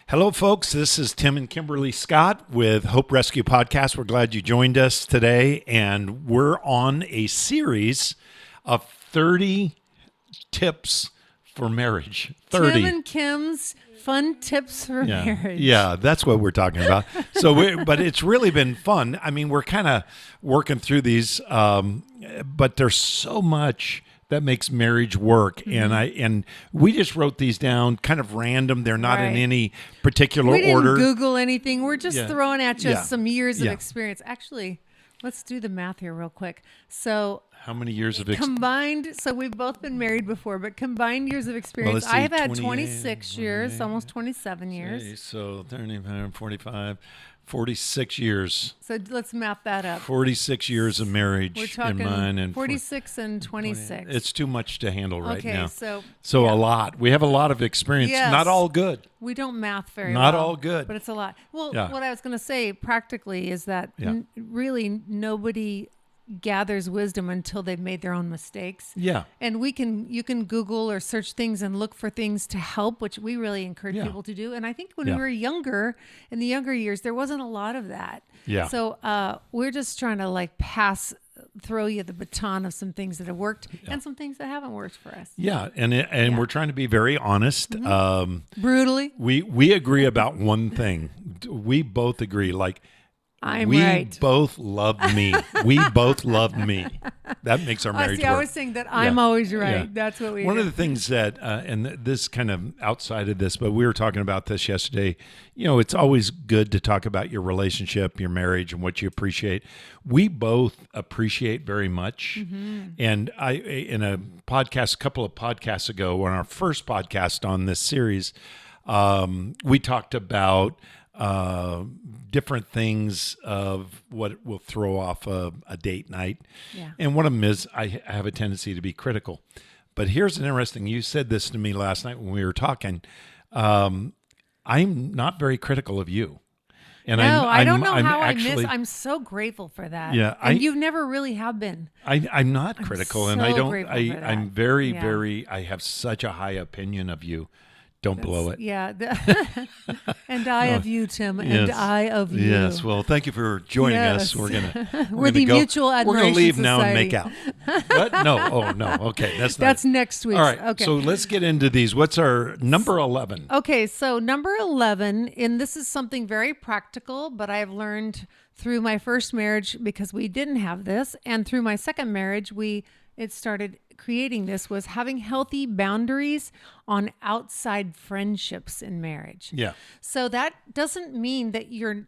Hello, folks. This is Tim and Kimberly Scott with Hope Rescue Podcast. We're glad you joined us today, and we're on a series of 30 tips for marriage. 30. Tim and Kim's fun tips for marriage. Yeah, that's what we're talking about. But it's really been fun. I mean, we're kind of working through these, but there's so much that makes marriage work, and we just wrote these down, kind of random. They're not in any particular We didn't order. Google anything. We're just throwing at you Yeah. some years of Yeah. experience. Actually, let's do the math here real quick. So How many years of experience? combined, so we've both been married before, but combined years of experience, let's see, I have had 28, 26 years, almost 27 years. So 35, 45, 46 years. So let's map that up. 46 years of marriage We're in mine. talking And 46 and 26. It's too much to handle right Okay, now. so a lot. We have a lot of experience. Yes. Not all good. We don't math very Not well. all good. But it's a lot. Well, Yeah. what I was going to say practically is that Yeah. really nobody gathers wisdom until they've made their own mistakes. Yeah. And you can Google or search things and look for things to help, which we really encourage Yeah. people to do. And I think when Yeah. we were younger, in the younger years, there wasn't a lot of that. Yeah. So we're just trying to throw you the baton of some things that have worked and some things that haven't worked for us. Yeah. And we're trying to be very honest. Mm-hmm. Brutally. We agree about one thing. We both agree. I'm we right. both love me. We both love me. That makes our marriage I work. was saying that I'm always right. Yeah. That's what we One do. of the things that, this kind of outside of this, but we were talking about this yesterday. You know, it's always good to talk about your relationship, your marriage, and what you appreciate. We both appreciate very much. And in a couple of podcasts ago, on our first podcast on this series, we talked about different things of what will throw off a date night. Yeah. And one of them is I have a tendency to be critical. But here's an interesting, you said this to me last night when we were talking. I'm not very critical of you. And No, I don't know I'm how actually, I'm so grateful for that. Yeah, and you've never really have been. I'm not critical, and I so don't. grateful for that. I'm very, Yeah. very. I have such a high opinion of you. Don't blow it. Yeah. And I of you, Tim. And Yes. I of you. Yes. Well, thank you for joining us. Yes. We're gonna. We're the Mutual We're Admiration gonna leave now and Society. make out. What? No. Oh no. Okay. That's not. That's next week. All right. Okay. So let's get into these. What's our number 11? Okay, so number 11, and this is something very practical, but I've learned through my first marriage because we didn't have this, and through my second marriage, it started creating this, was having healthy boundaries on outside friendships in marriage. Yeah. So that doesn't mean that you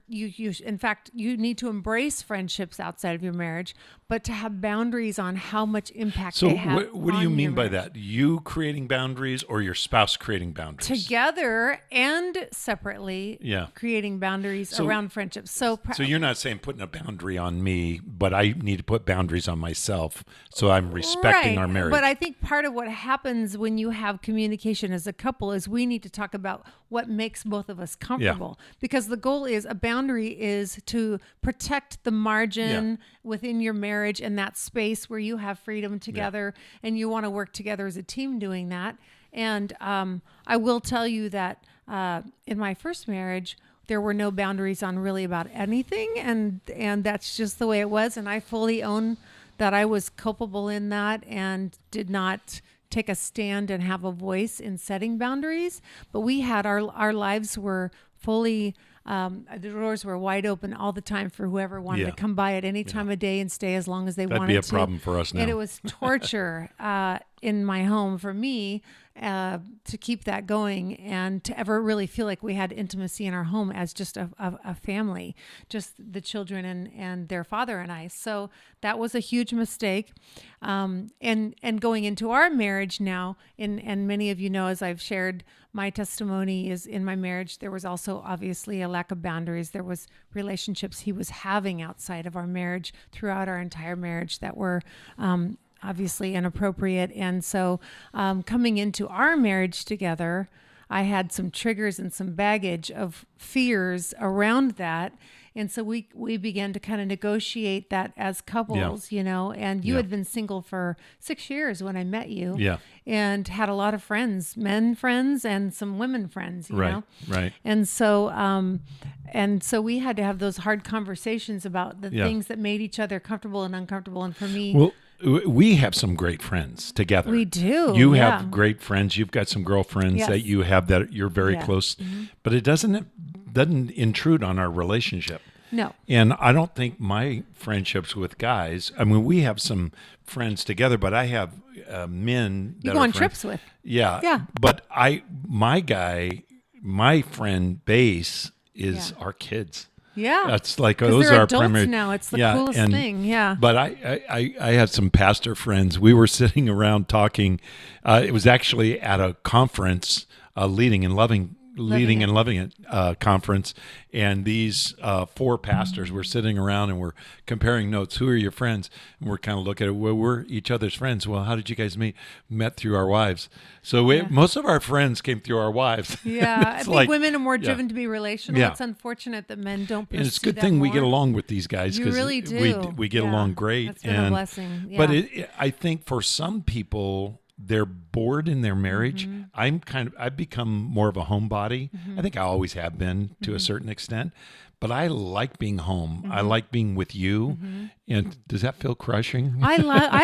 in fact you need to embrace friendships outside of your marriage, but to have boundaries on how much impact So they have. what do on you mean your by marriage. that? You creating boundaries or your spouse creating boundaries? Together and separately, Yeah. creating boundaries around friendships. So you're not saying putting a boundary on me, but I need to put boundaries on myself, so I'm respecting our marriage. But I think part of what happens when you have communication as a couple is we need to talk about what makes both of us comfortable. Because the goal is a boundary is to protect the margin within your marriage and that space where you have freedom together and you want to work together as a team doing that. And I will tell you that in my first marriage, there were no boundaries on really about anything. And that's just the way it was. And I fully own that I was culpable in that and did not take a stand and have a voice in setting boundaries. But we had our lives were fully, the doors were wide open all the time for whoever wanted to come by at any time of day and stay as long as they wanted to. That'd be a problem for us now. And it was torture in my home for me to keep that going and to ever really feel like we had intimacy in our home as just a family, just the children and their father and I. So that was a huge mistake. And going into our marriage now, and many of you know, as I've shared, my testimony is in my marriage, there was also obviously a lack of boundaries. There was relationships he was having outside of our marriage throughout our entire marriage that were obviously inappropriate. And so coming into our marriage together, I had some triggers and some baggage of fears around that. And so we began to kind of negotiate that as couples, you know, and you had been single for 6 years when I met you. Yeah. And had a lot of friends, men friends and some women friends, you know? Right. And so we had to have those hard conversations about the things that made each other comfortable and uncomfortable. And for me, Well, we have some great friends together. we do. You have great friends. You've got some girlfriends Yes. that you have that you're very Yeah. close, but it doesn't intrude on our relationship. No. And I don't think my friendships with guys, I mean, we have some friends together, but I have men that You go are on friends. trips with. Yeah. Yeah. But my friend base is our kids. Yeah. That's like, 'Cause those they're are adults primary. now. It's the coolest thing. Yeah. But I have some pastor friends. We were sitting around talking. It was actually at a conference, Leading and Loving It conference, and these 4 pastors were sitting around and we're comparing notes. Who are your friends? And we're kind of looking at it. Well, we're each other's friends. Well, how did you guys meet? Met through our wives. So most of our friends came through our wives. Yeah. I It's think like- women are more driven to be relational. Yeah. It's unfortunate that men don't pursue And it's a good that thing we more. get along with these guys You because really do. we get Yeah. along great. That's been a blessing. But Yeah. I think for some people, they're bored in their marriage. Mm-hmm. I've become more of a homebody. I think I always have been to Mm-hmm. a certain extent, but I like being home. I like being with you. And does that feel crushing? I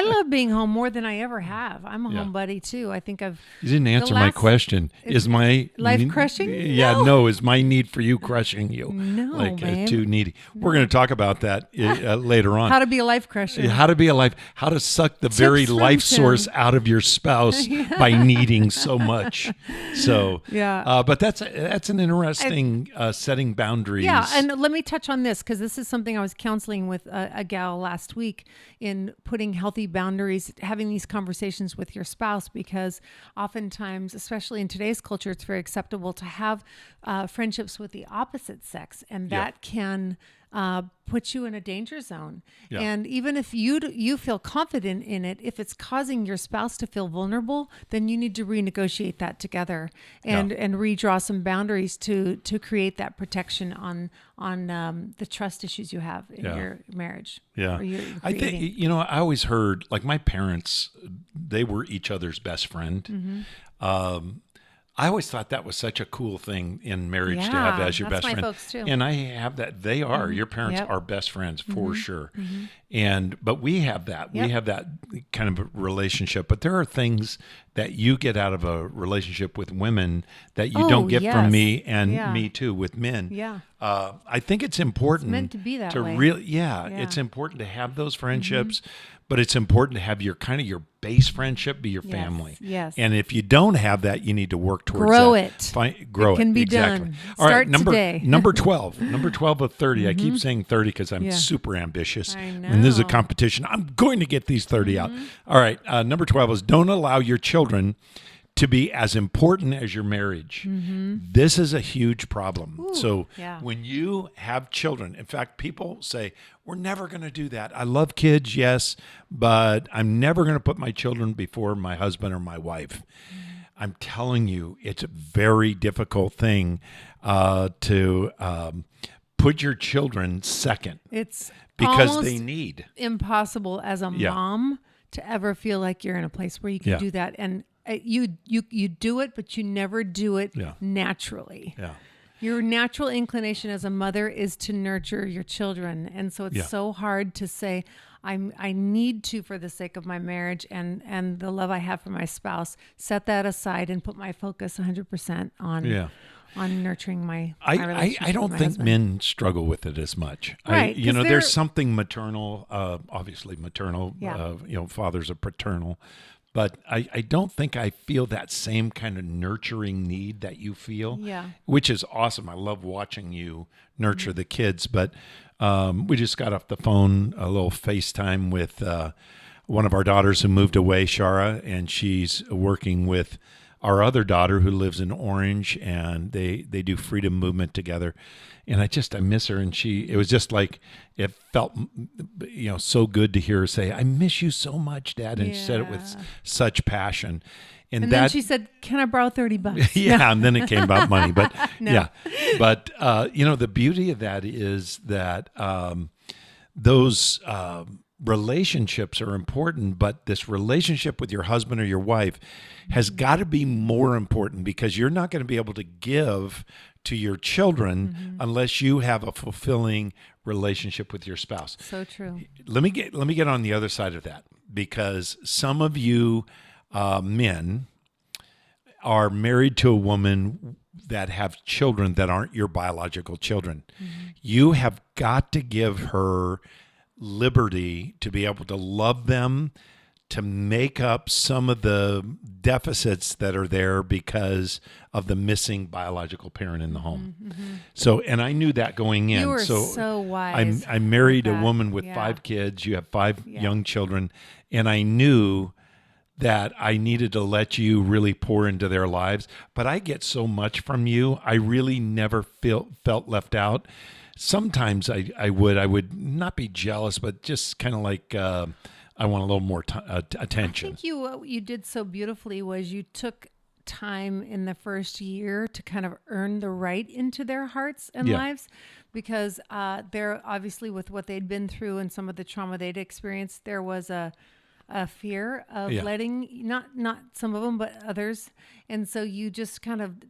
love being home more than I ever have. I'm a home buddy too. I think I've You didn't answer my last- question. Is my life crushing? Yeah, No. no. Is my need for you crushing you? No, like babe. too needy. We're going to talk about that later on. how to be a life crusher. How to be alive, how to suck the very from life Tim. source out of your spouse by needing so much. So, Yeah. but that's an interesting setting boundaries. Yeah, and let me touch on this because this is something I was counseling with a gal last week in putting healthy boundaries, having these conversations with your spouse, because oftentimes, especially in today's culture, it's very acceptable to have friendships with the opposite sex, and that can put you in a danger zone. Yeah. And even if you feel confident in it, if it's causing your spouse to feel vulnerable, then you need to renegotiate that together and redraw some boundaries to create that protection on the trust issues you have in your marriage. Yeah. Or you're I think, creating. I always heard, like, my parents, they were each other's best friend. I always thought that was such a cool thing in marriage to have Yeah, as your that's best my friend. folks, too. And I have that. They are your parents Yep. are best friends for sure. But we have that. Yep. We have that kind of a relationship. But there are things that you get out of a relationship with women that you don't get from yes. me and Yeah. me too with men. Yeah. I think it's important meant to be that way. really, Yeah. it's important to have those friendships, but it's important to have your base friendship be your family. yes. And if you don't have that, you need to work towards Grow that. it. Grow it. can be exactly. done. All right, Start number today. number 12. Number 12 of 30. I keep saying 30 because I'm Yeah. super ambitious. I And this is a know. competition. I'm going to get these 30 out. All right, number 12 is don't allow your children to be as important as your marriage. This is a huge problem. So yeah. when you have children, in fact, people say, we're never going to do that. I love kids, yes, but I'm never going to put my children before my husband or my wife. I'm telling you, it's a very difficult thing to put your children second It's because almost they need. impossible as a Yeah. mom to ever feel like you're in a place where you can Yeah. do that. And you do it, but you never do it Yeah. naturally. Yeah. Your natural inclination as a mother is to nurture your children. And so it's Yeah. so hard to say, I need to, for the sake of my marriage and the love I have for my spouse, set that aside and put my focus 100% on Yeah. on nurturing my I relationship don't with my think husband. men struggle with it as much. Right, 'cause they're- There's something maternal, obviously maternal, Yeah. fathers are paternal, but I don't think I feel that same kind of nurturing need that you feel, Yeah. which is awesome. I love watching you nurture the kids, but we just got off the phone, a little FaceTime with one of our daughters who moved away, Shara, and she's working with our other daughter who lives in Orange, and they do freedom movement together. And I miss her. And it was just like, it felt, so good to hear her say, I miss you so much, Dad. And she said it with Yeah. such passion. And then she said, "Can I borrow $30?" Yeah, and then it came about money. But No. yeah, but the beauty of that is that those relationships are important, but this relationship with your husband or your wife has got to be more important, because you're not going to be able to give to your children unless you have a fulfilling relationship with your spouse. So true. Let me get on the other side of that, because some of you men are married to a woman that have children that aren't your biological children. You have got to give her liberty to be able to love them, to make up some of the deficits that are there because of the missing biological parent in the home. So, and I knew that going in. You were so wise. I married with a that. woman with Yeah. 5 kids. You have 5 young children, and I knew that I needed to let you really pour into their lives. But I get so much from you. I really never felt left out. Sometimes I would not be jealous, but just kind of like I want a little more attention. I think what you did so beautifully was you took time in the first year to kind of earn the right into their hearts and Yeah. lives, because they're obviously, with what they'd been through and some of the trauma they'd experienced, there was a fear of Yeah. letting, not some of them, but others. And so you just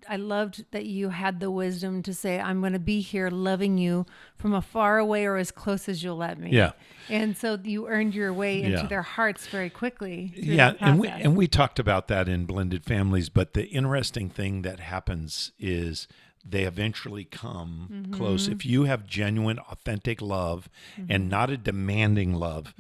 I loved that you had the wisdom to say, I'm going to be here loving you from afar away or as close as you'll let me. Yeah. And so you earned your way into Yeah. their hearts very quickly. through Yeah, the process. and we talked about that in blended families, but the interesting thing that happens is they eventually come close. If you have genuine, authentic love and not a demanding love,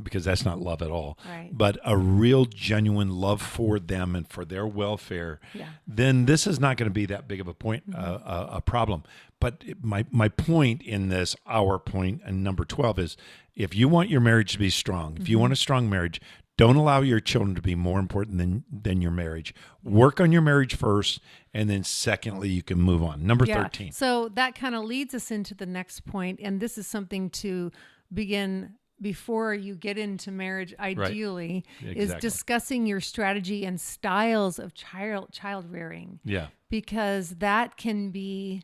because that's not love at all, Right. but a real, genuine love for them and for their welfare, Yeah. then this is not going to be that big of a point, a problem. But my point in this, our point, and number 12 is, if you want your marriage to be strong, if you want a strong marriage, don't allow your children to be more important than your marriage. Work on your marriage first, and then secondly, you can move on. Number 13. So that kind of leads us into the next point, and this is something to begin before you get into marriage, ideally, is Exactly. discussing your strategy and styles of child rearing, Yeah. because that can be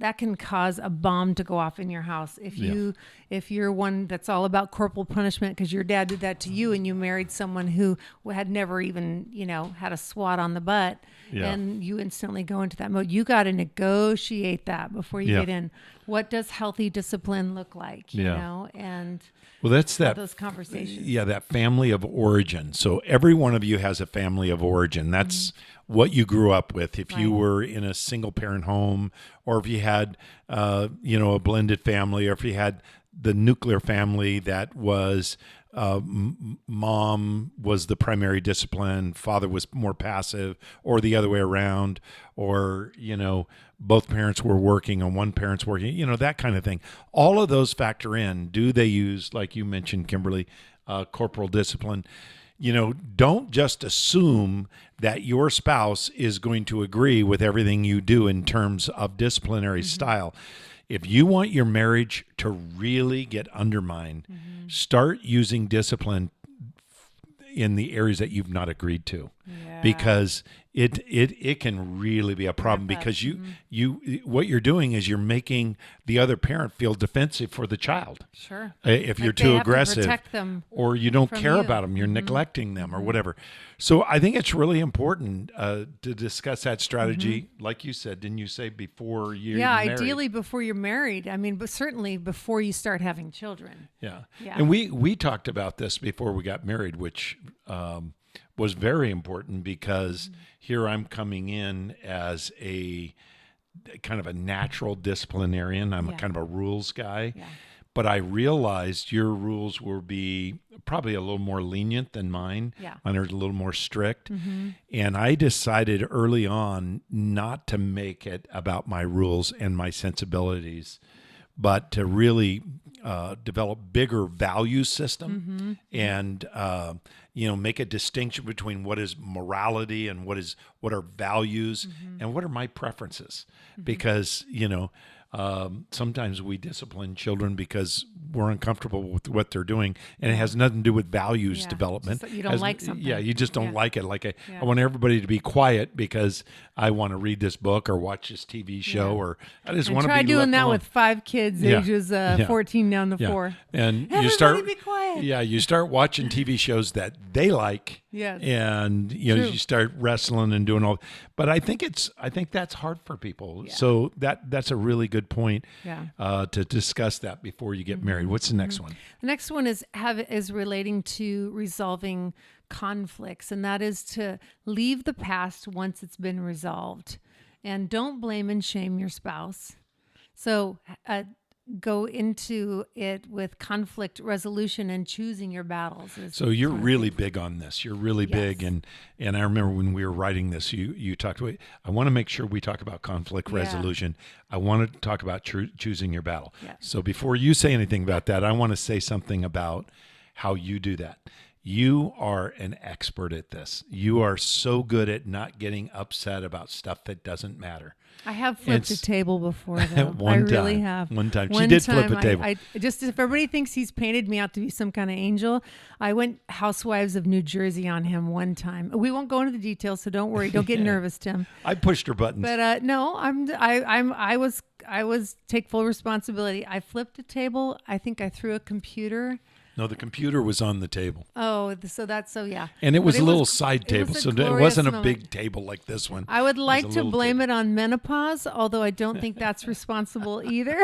that can cause a bomb to go off in your house if you're one that's all about corporal punishment because your dad did that to you, and you married someone who had never even had a swat on the butt. Yeah. And you instantly go into that mode. You got to negotiate that before you Yeah. get in. What does healthy discipline look like? You Yeah. know, and Well, that's have that. those conversations. Yeah, that family of origin. So every one of you has a family of origin. That's what you grew up with. If you Right. were in a single parent home, or if you had, a blended family, or if you had the nuclear family that was mom was the primary discipline, father was more passive, or the other way around, or, both parents were working and one parent's working, that kind of thing. All of those factor in. Do they use, like you mentioned, Kimberly, corporal discipline? Don't just assume that your spouse is going to agree with everything you do in terms of disciplinary style. If you want your marriage to really get undermined, start using discipline in the areas that you've not agreed to, Yeah. because it can really be a problem, Ramp up. because you what you're doing is you're making the other parent feel defensive for the child. Sure. If you're Like they too have to aggressive, protect them or you don't from care you. about them, you're neglecting them, or whatever. So I think it's really important to discuss that strategy, like you said. Didn't you say before you're married? Ideally before you're married. I mean, but certainly before you start having children. Yeah. Yeah. And we talked about this before we got married, which was very important, because here I'm coming in as a kind of a natural disciplinarian. I'm a Yeah. kind of a rules guy. Yeah. But I realized your rules will be probably a little more lenient than mine. Yeah. Mine are a little more strict. And I decided early on not to make it about my rules and my sensibilities, but to really develop bigger value system and make a distinction between what is morality and what are values and what are my preferences, because sometimes we discipline children because we're uncomfortable with what they're doing, and it has nothing to do with values development. Just that you don't like something. Yeah, you just don't like it. Like I want everybody to be quiet because I want to read this book or watch this TV show, or I just want to be try doing left that alone. with 5 kids, ages 14 down to 4. And Everybody you start be quiet. Yeah, you start watching TV shows that they like. Yes. And True. you start wrestling and doing all. But I think that's hard for people. Yeah. So that's a really good point. Yeah. To discuss that before you get married. What's the next one? The next one is relating to resolving conflicts, and that is to leave the past once it's been resolved, and don't blame and shame your spouse. So go into it with conflict resolution and choosing your battles. So you're really big on this. You're really big, and I remember when we were writing this, you talked about. I want to make sure we talk about conflict resolution. I want to talk about choosing your battle. Yeah. So before you say anything about that, I want to say something about how you do that. You are an expert at this. You are so good at not getting upset about stuff that doesn't matter. I have flipped a table before, though. One I time. really have. One time. She did flip a table. I just, if everybody thinks he's painted me out to be some kind of angel, I went Housewives of New Jersey on him one time. We won't go into the details, so don't worry. Don't get nervous, Tim. I pushed her buttons. But no, I was take full responsibility. I flipped a table. I think I threw a computer. No, the computer was on the table. Oh, yeah. And it was a little side table, so it wasn't a moment. big table like this one. I would like to blame table. it on menopause, although I don't think that's responsible either.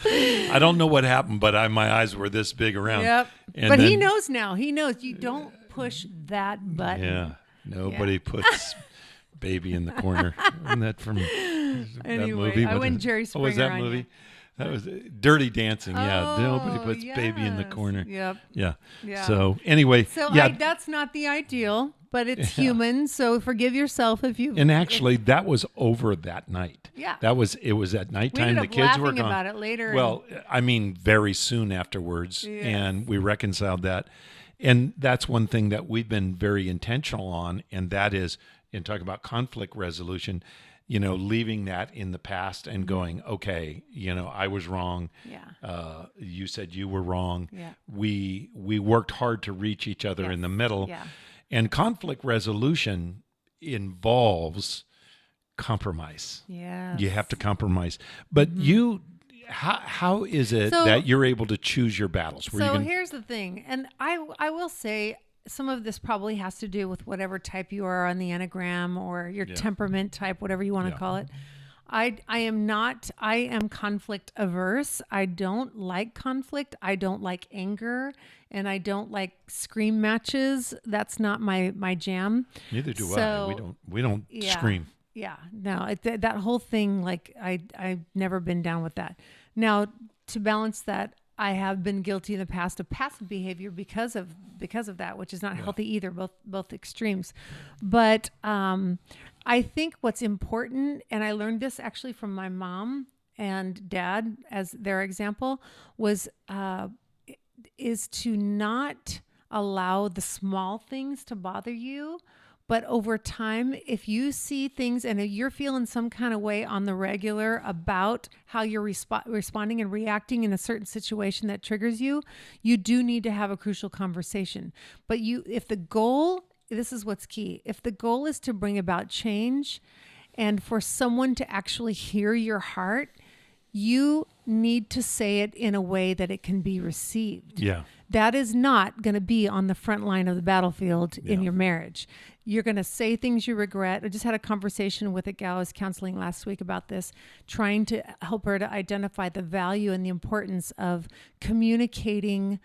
I don't know what happened, but my eyes were this big around. Yep. And but then, he knows now. He knows you don't push that button. Yeah. Nobody puts baby in the corner. Isn't that from that movie? I went Jerry Springer. What was that on movie? you. That was Dirty Dancing. Yeah. Oh, Nobody puts baby in the corner. Yep. Yeah. Yeah. So anyway. So yeah. that's not the ideal, but it's human. So forgive yourself if you. And actually, that was over that night. Yeah. It was at We nighttime. ended The up kids were laughing gone. about it later. Well, I mean, very soon afterwards, and we reconciled that. And that's one thing that we've been very intentional on, and that is in talking about conflict resolution. Leaving that in the past and going, okay, I was wrong. Yeah. You said you were wrong. Yeah. We worked hard to reach each other in the middle. Yeah. And conflict resolution involves compromise. Yeah. You have to compromise. But how is it that you're able to choose your battles? Here's the thing, and I will say some of this probably has to do with whatever type you are on the Enneagram or your temperament type, whatever you want to call it. I am conflict averse. I don't like conflict. I don't like anger, and I don't like scream matches. That's not my jam. Neither do I. We don't scream. Yeah, no, that whole thing, like I've never been down with that. Now, to balance that, I have been guilty in the past of passive behavior because of that, which is not healthy either, both extremes. But I think what's important, and I learned this actually from my mom and dad as their example, is to not allow the small things to bother you. But over time, if you see things and you're feeling some kind of way on the regular about how you're responding and reacting in a certain situation that triggers you, you do need to have a crucial conversation. But this is what's key. If the goal is to bring about change and for someone to actually hear your heart, you need to say it in a way that it can be received. Yeah. That is not going to be on the front line of the battlefield in your marriage. You're going to say things you regret. I just had a conversation with a gal I was counseling last week about this, trying to help her to identify the value and the importance of communicating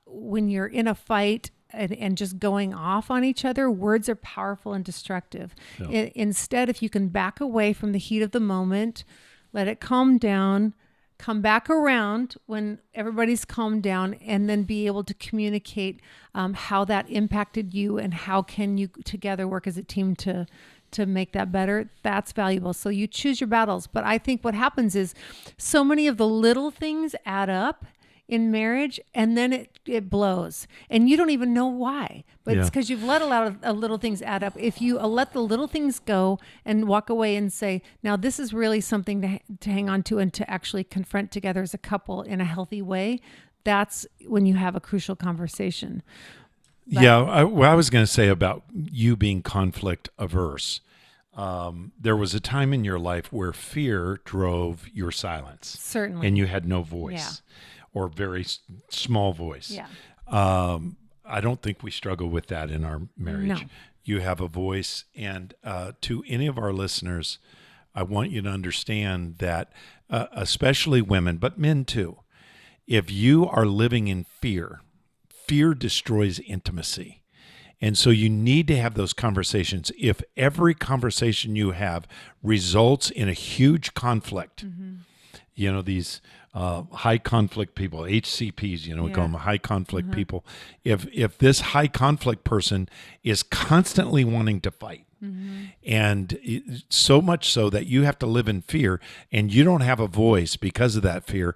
when you're in a fight and just going off on each other. Words are powerful and destructive. Yeah. Instead, if you can back away from the heat of the moment, let it calm down, come back around when everybody's calmed down, and then be able to communicate how that impacted you and how can you together work as a team to to make that better, that's valuable. So you choose your battles. But I think what happens is so many of the little things add up in marriage, and then it blows, and you don't even know why. But it's because you've let a lot of little things add up. If you let the little things go and walk away and say, now this is really something to hang on to and to actually confront together as a couple in a healthy way, that's when you have a crucial conversation. But, what I was going to say about you being conflict averse, there was a time in your life where fear drove your silence. Certainly. And you had no voice or very small voice. Yeah. I don't think we struggle with that in our marriage. No. You have a voice. And to any of our listeners, I want you to understand that, especially women, but men too, if you are living in fear, fear destroys intimacy. And so you need to have those conversations. If every conversation you have results in a huge conflict, these high conflict people, HCPs, we call them high conflict people. If this high conflict person is constantly wanting to fight, and so much so that you have to live in fear and you don't have a voice because of that fear,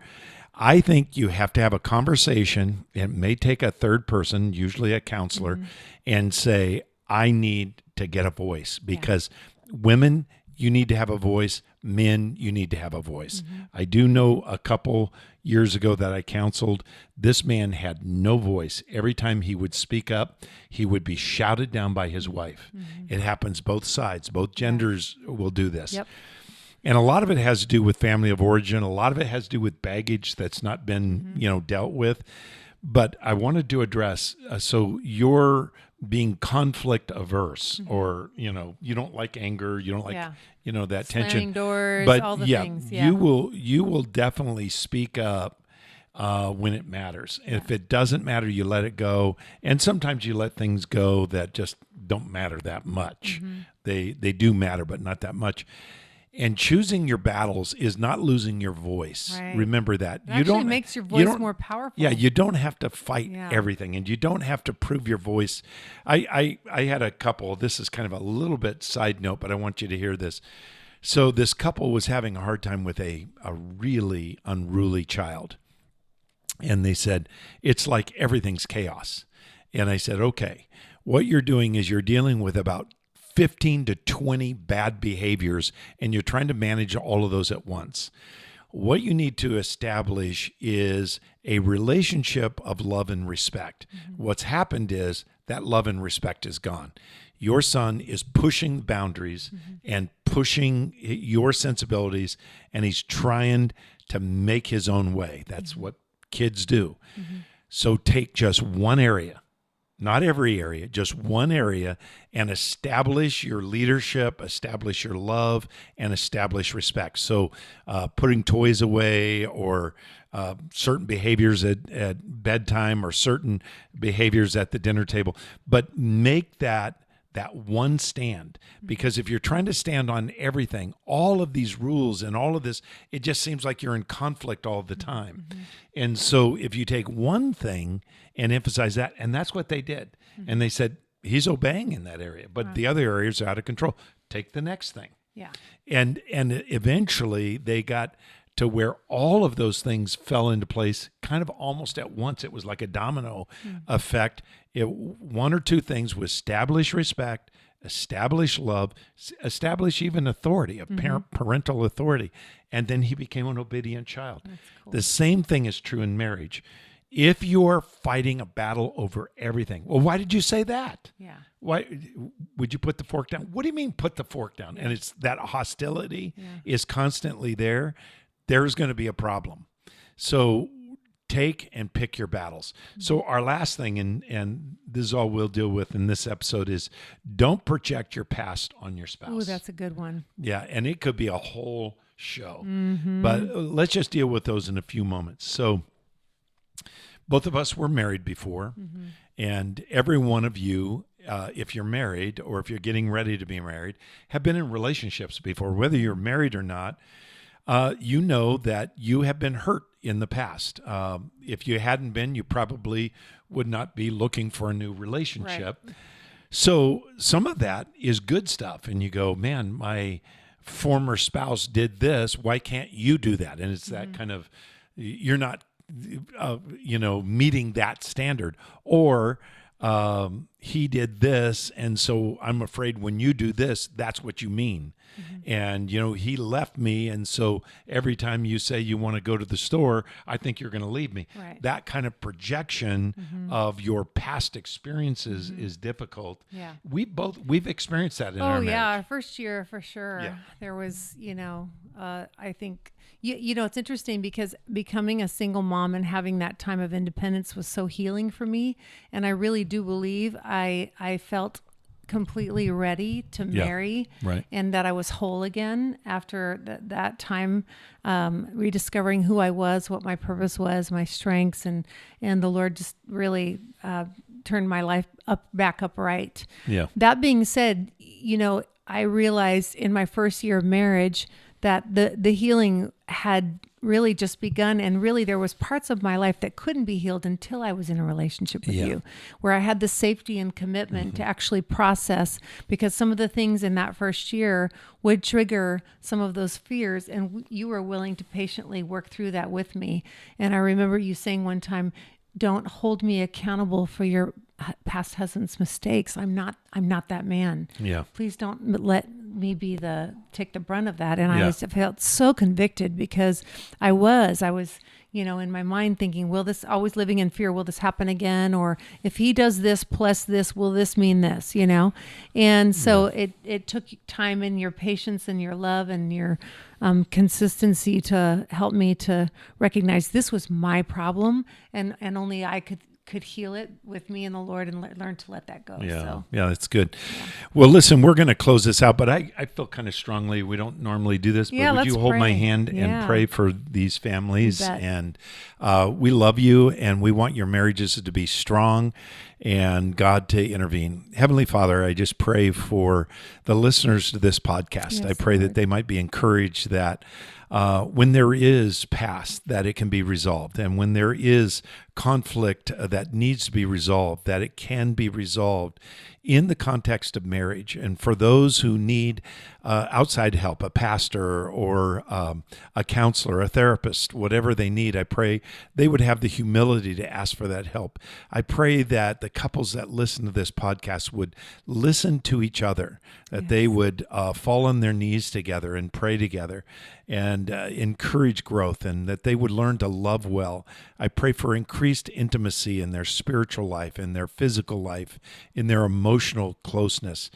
I think you have to have a conversation. It may take a third person, usually a counselor, and say, I need to get a voice, because women, you need to have a voice. Men, you need to have a voice. I do know a couple years ago that I counseled. This man had no voice. Every time he would speak up, he would be shouted down by his wife. It happens both sides. Both genders will do this. Yep. And a lot of it has to do with family of origin. A lot of it has to do with baggage that's not been, dealt with. But I wanted to address, so you're being conflict averse, or, you don't like anger, you don't like, that Slamming tension. doors, But all the things. you will definitely speak up when it matters. And if it doesn't matter, you let it go. And sometimes you let things go that just don't matter that much. They do matter, but not that much. And choosing your battles is not losing your voice. Right. Remember that. It actually makes your voice more powerful. Yeah, you don't have to fight everything, and you don't have to prove your voice. I had a couple. This is kind of a little bit side note, but I want you to hear this. So this couple was having a hard time with a really unruly child. And they said, it's like everything's chaos. And I said, okay, what you're doing is you're dealing with about 15 to 20 bad behaviors, and you're trying to manage all of those at once. What you need to establish is a relationship of love and respect. What's happened is that love and respect is gone. Your son is pushing boundaries and pushing your sensibilities, and he's trying to make his own way. That's what kids do. So take just one area, not every area, just one area, and establish your leadership, establish your love, and establish respect. So putting toys away, or certain behaviors at bedtime, or certain behaviors at the dinner table, but make that one stand. Because if you're trying to stand on everything, all of these rules and all of this, it just seems like you're in conflict all the time. And so if you take one thing and emphasize that, and that's what they did. And they said, he's obeying in that area, but the other areas are out of control. Take the next thing. Yeah. And eventually they got to where all of those things fell into place kind of almost at once. It was like a domino effect. One or two things was establish respect, establish love, establish even authority, parental authority. And then he became an obedient child. Cool. The same thing is true in marriage. If you're fighting a battle over everything, well, why did you say that? Yeah. Why would you put the fork down? What do you mean put the fork down? And it's that hostility is constantly there. There's going to be a problem. So take and pick your battles. So our last thing, and this is all we'll deal with in this episode, is don't project your past on your spouse. Oh, that's a good one. Yeah, and it could be a whole show. But let's just deal with those in a few moments. So both of us were married before, and every one of you, if you're married or if you're getting ready to be married, have been in relationships before. Whether you're married or not, you know that you have been hurt in the past. If you hadn't been, you probably would not be looking for a new relationship. Right. So some of that is good stuff. And you go, man, my former spouse did this. Why can't you do that? And it's that kind of, you're not, meeting that standard. Or he did this. And so I'm afraid when you do this, that's what you mean. And, he left me. And so every time you say you want to go to the store, I think you're going to leave me. Right. That kind of projection of your past experiences is difficult. Yeah. We've experienced that in our marriage. Our first year for sure. Yeah. There was, I think, it's interesting because becoming a single mom and having that time of independence was so healing for me. And I really do believe I felt completely ready to marry, right, and that I was whole again after that time, rediscovering who I was, what my purpose was, my strengths, and the Lord just really turned my life back upright. Yeah. That being said, I realized in my first year of marriage that the healing had really just begun, and really there was parts of my life that couldn't be healed until I was in a relationship with you, where I had the safety and commitment to actually process, because some of the things in that first year would trigger some of those fears, and you were willing to patiently work through that with me. And I remember you saying one time, don't hold me accountable for your past husband's mistakes. I'm not that man. Yeah. Please don't let me take the brunt of that. And I felt so convicted, because I was, in my mind thinking, always living in fear, will this happen again? Or if he does this plus this, will this mean this, And so it took time and your patience and your love and your consistency to help me to recognize this was my problem, and only I could heal it with me and the Lord, and learn to let that go. Yeah, that's good. Yeah. Well, listen, we're going to close this out, but I feel kind of strongly, we don't normally do this, but would you hold my hand and pray for these families? And we love you, and we want your marriages to be strong and God to intervene. Heavenly Father, I just pray for the listeners to this podcast. I pray that they might be encouraged that when there is past, that it can be resolved. And when there is conflict that needs to be resolved, that it can be resolved in the context of marriage. And for those who need outside help, a pastor or a counselor, a therapist, whatever they need, I pray they would have the humility to ask for that help. I pray that the couples that listen to this podcast would listen to each other, that they would fall on their knees together and pray together and encourage growth, and that they would learn to love well. I pray for increased intimacy in their spiritual life, in their physical life, in their emotional closeness.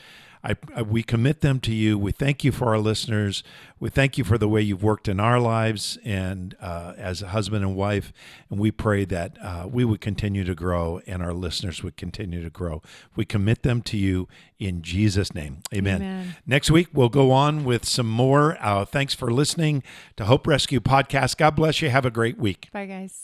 We commit them to you. We thank you for our listeners. We thank you for the way you've worked in our lives and as a husband and wife. And we pray that we would continue to grow and our listeners would continue to grow. We commit them to you in Jesus' name. Amen. Next week, we'll go on with some more. Thanks for listening to Hope Rescue Podcast. God bless you. Have a great week. Bye, guys.